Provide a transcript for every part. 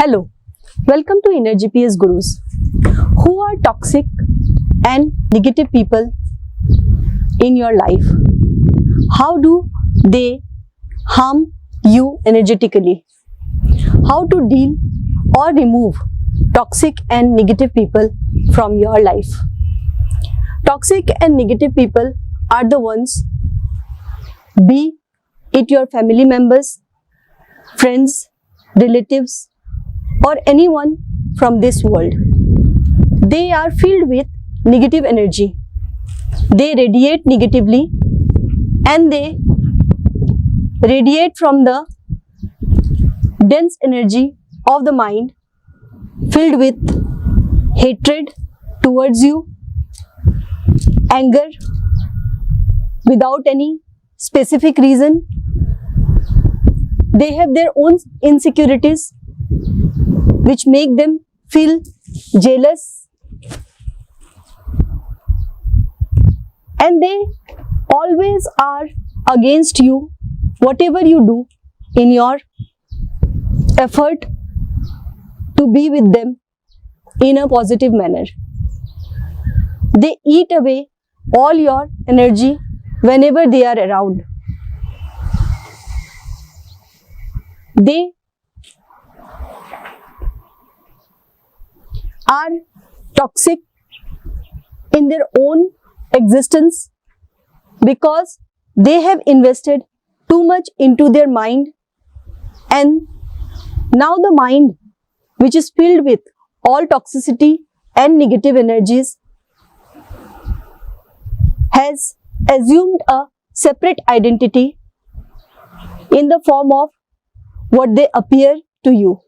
Hello, welcome to Inner GPS Gurus. Who are toxic and negative people in your life? How do they harm you energetically? How to deal or remove toxic and negative people from your life? Toxic and negative people are the ones, be it your family members, friends, relatives, or anyone from this world. They are filled with negative energy. They radiate negatively and they radiate from the dense energy of the mind filled with hatred towards you, anger without any specific reason. They have their own insecurities which make them feel jealous, and they always are against you, whatever you do in your effort to be with them in a positive manner. They eat away all your energy whenever they are around. They are toxic in their own existence because they have invested too much into their mind, and now the mind, which is filled with all toxicity and negative energies, has assumed a separate identity in the form of what they appear to you.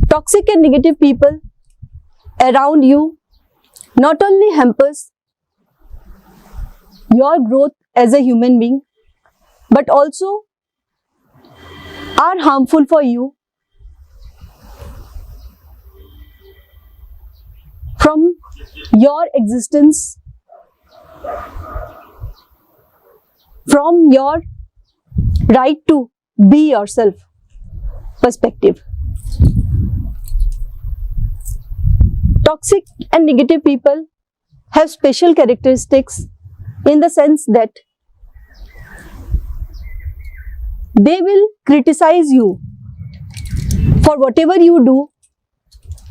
Toxic and negative people around you not only hampers your growth as a human being, but also are harmful for you from your existence, from your right to be yourself perspective. Toxic and negative people have special characteristics in the sense that they will criticize you for whatever you do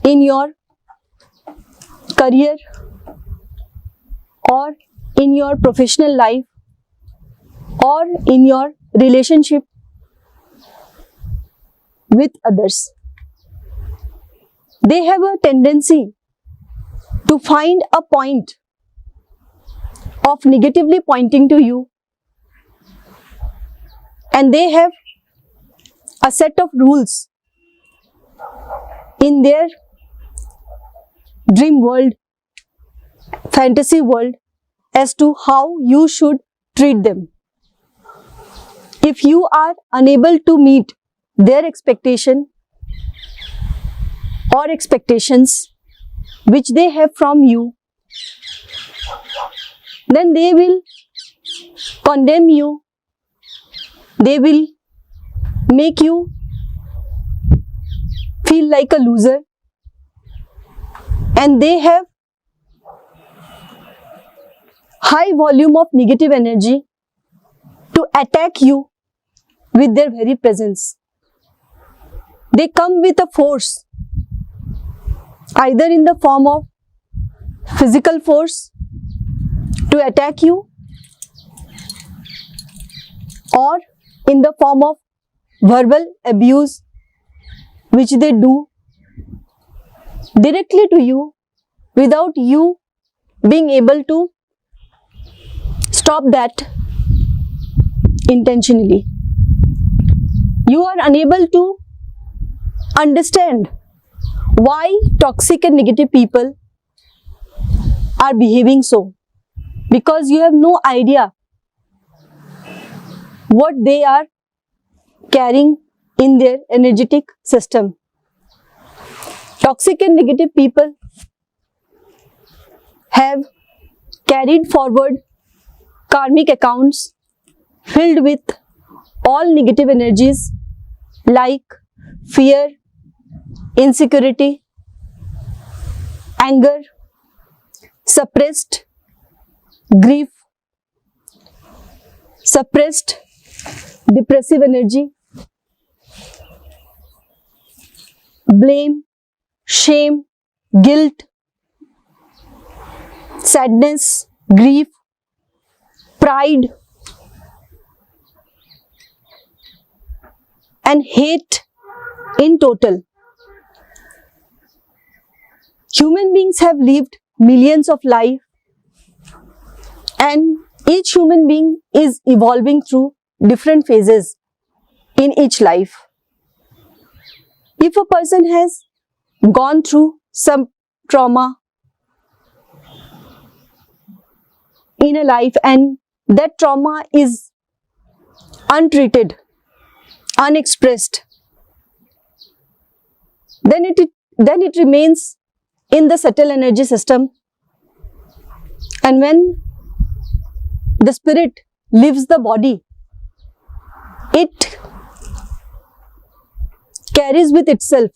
in your career or in your professional life or in your relationship with others. They have a tendency to find a point of negatively pointing to you, and they have a set of rules in their dream world, fantasy world, as to how you should treat them. If you are unable to meet their expectation or expectations which they have from you, then they will condemn you, they will make you feel like a loser, and they have high volume of negative energy to attack you with their very presence. They come with a force, either in the form of physical force to attack you, or in the form of verbal abuse, which they do directly to you without you being able to stop that intentionally. You are unable to understand why toxic and negative people are behaving so, because you have no idea what they are carrying in their energetic system. Toxic and negative people have carried forward karmic accounts filled with all negative energies like fear, insecurity, anger, suppressed grief, suppressed depressive energy, blame, shame, guilt, sadness, grief, pride, and hate in total. Human beings have lived millions of lives, and each human being is evolving through different phases in each life. If a person has gone through some trauma in a life and that trauma is untreated, unexpressed, then it remains in the subtle energy system, and when the spirit leaves the body, it carries with itself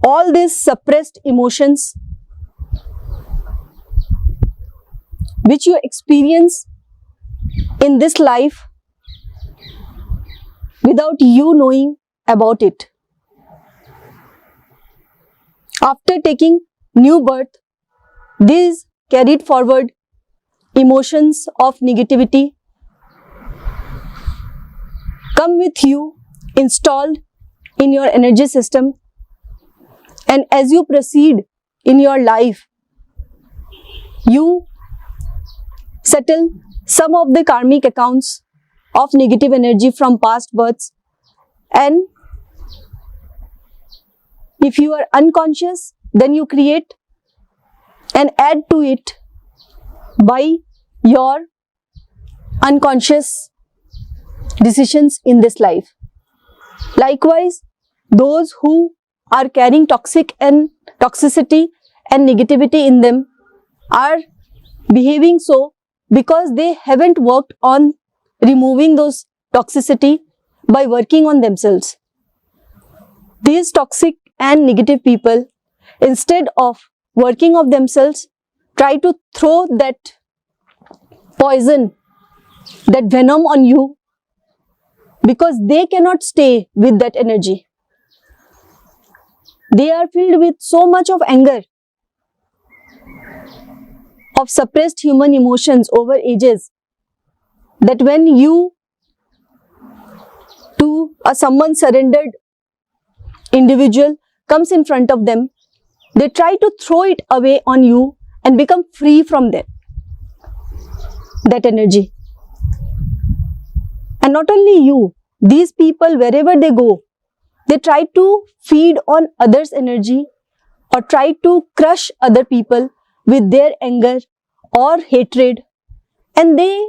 all these suppressed emotions which you experience in this life without you knowing about it. After taking new birth, these carried forward emotions of negativity come with you, installed in your energy system, and as you proceed in your life, you settle some of the karmic accounts of negative energy from past births, and if you are unconscious, then you create and add to it by your unconscious decisions in this life. Likewise, those who are carrying toxicity and negativity in them are behaving so because they haven't worked on removing those toxicity by working on themselves. These toxic and negative people, instead of working on themselves, try to throw that poison, that venom on you, because they cannot stay with that energy. They are filled with so much of anger, of suppressed human emotions over ages, that when someone surrendered individual comes in front of them, they try to throw it away on you and become free from that energy. And not only you, these people, wherever they go, they try to feed on others' energy or try to crush other people with their anger or hatred, and they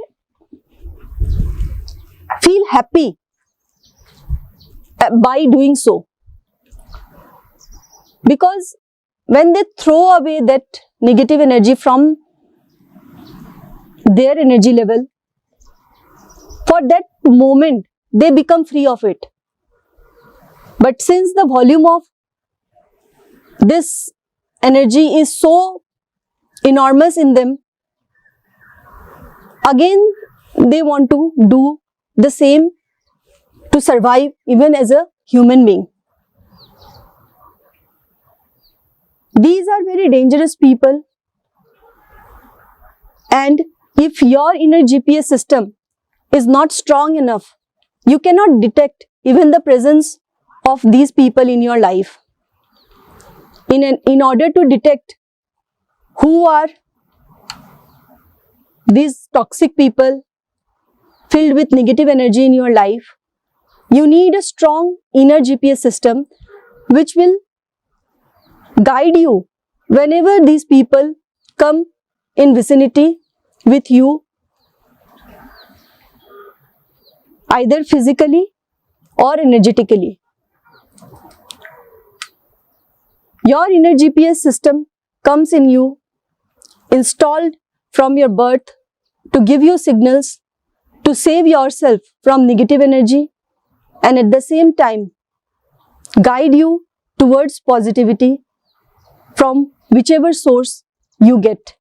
feel happy by doing so. Because when they throw away that negative energy from their energy level, for that moment they become free of it. But since the volume of this energy is so enormous in them, again they want to do the same to survive even as a human being. These are very dangerous people, and if your inner GPS system is not strong enough, you cannot detect even the presence of these people in your life. In order to detect who are these toxic people filled with negative energy in your life, you need a strong inner GPS system which will guide you whenever these people come in vicinity with you, either physically or energetically. Your inner GPS system comes in you, installed from your birth, to give you signals to save yourself from negative energy, and at the same time guide you towards positivity from whichever source you get.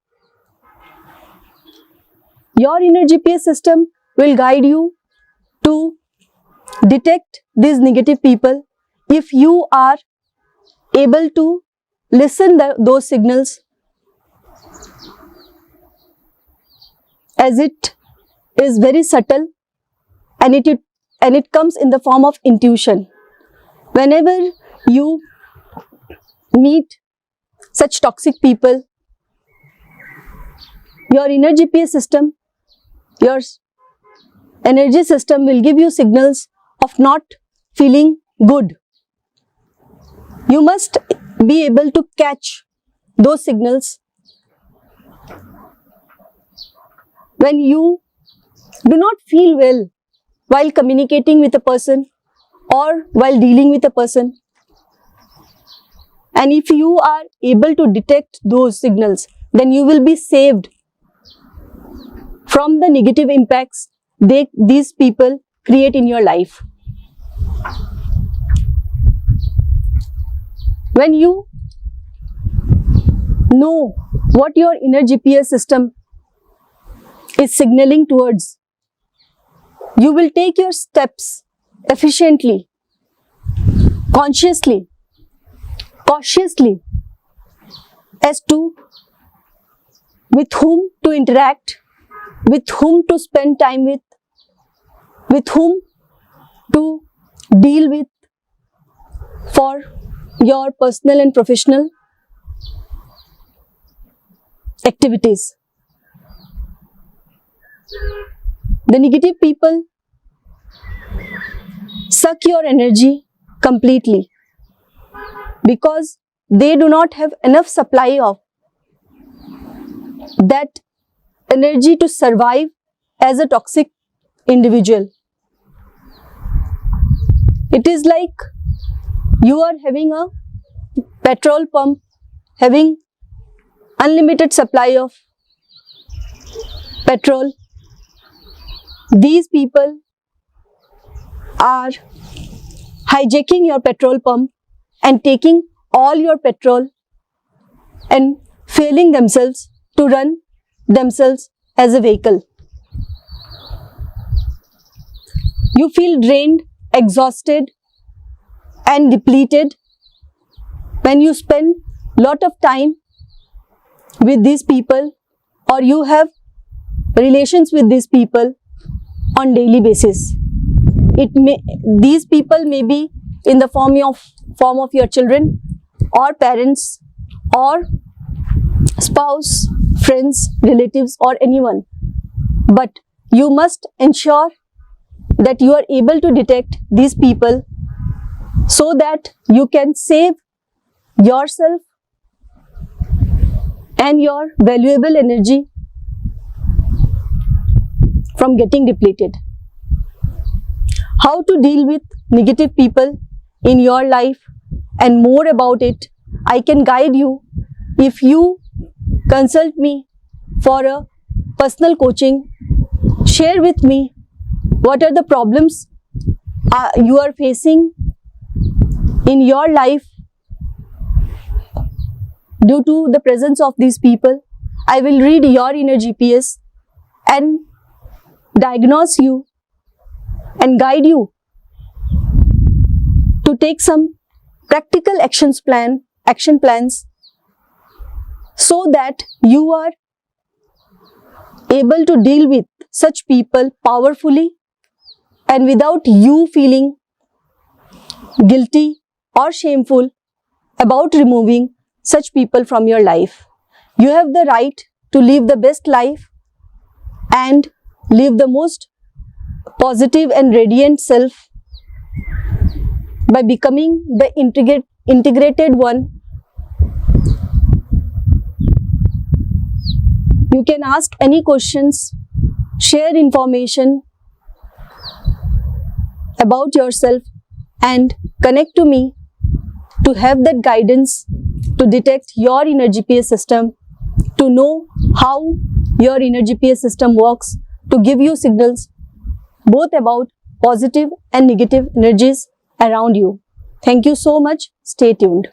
Your inner GPS system will guide you to detect these negative people if you are able to listen those signals, as it is very subtle and it comes in the form of intuition. Whenever you meet such toxic people, your inner GPS system, your energy system will give you signals of not feeling good. You must be able to catch those signals. When you do not feel well while communicating with a person or while dealing with a person, and if you are able to detect those signals, then you will be saved from the negative impacts these people create in your life. When you know what your inner GPS system is signaling towards, you will take your steps efficiently, consciously, cautiously, as to with whom to interact, with whom to spend time with whom to deal with for your personal and professional activities. The negative people suck your energy completely because they do not have enough supply of that energy to survive as a toxic individual. It is like you are having a petrol pump having unlimited supply of petrol. These people are hijacking your petrol pump and taking all your petrol and failing themselves to run themselves as a vehicle. You feel drained, exhausted and depleted when you spend lot of time with these people or you have relations with these people on daily basis. These people may be in the form of your children or parents or spouse, friends, relatives or anyone. But you must ensure that you are able to detect these people so that you can save yourself and your valuable energy from getting depleted. How to deal with negative people in your life and more about it, I can guide you if you consult me for a personal coaching. Share with me what are the problems you are facing in your life due to the presence of these people. I will read your inner GPS and diagnose you and guide you to take some practical action plans so that you are able to deal with such people powerfully and without you feeling guilty or shameful about removing such people from your life. You have the right to live the best life and live the most positive and radiant self by becoming the integrated one. You can ask any questions, share information about yourself and connect to me to have that guidance to detect your inner GPS system, to know how your inner GPS system works, to give you signals both about positive and negative energies around you. Thank you so much. Stay tuned.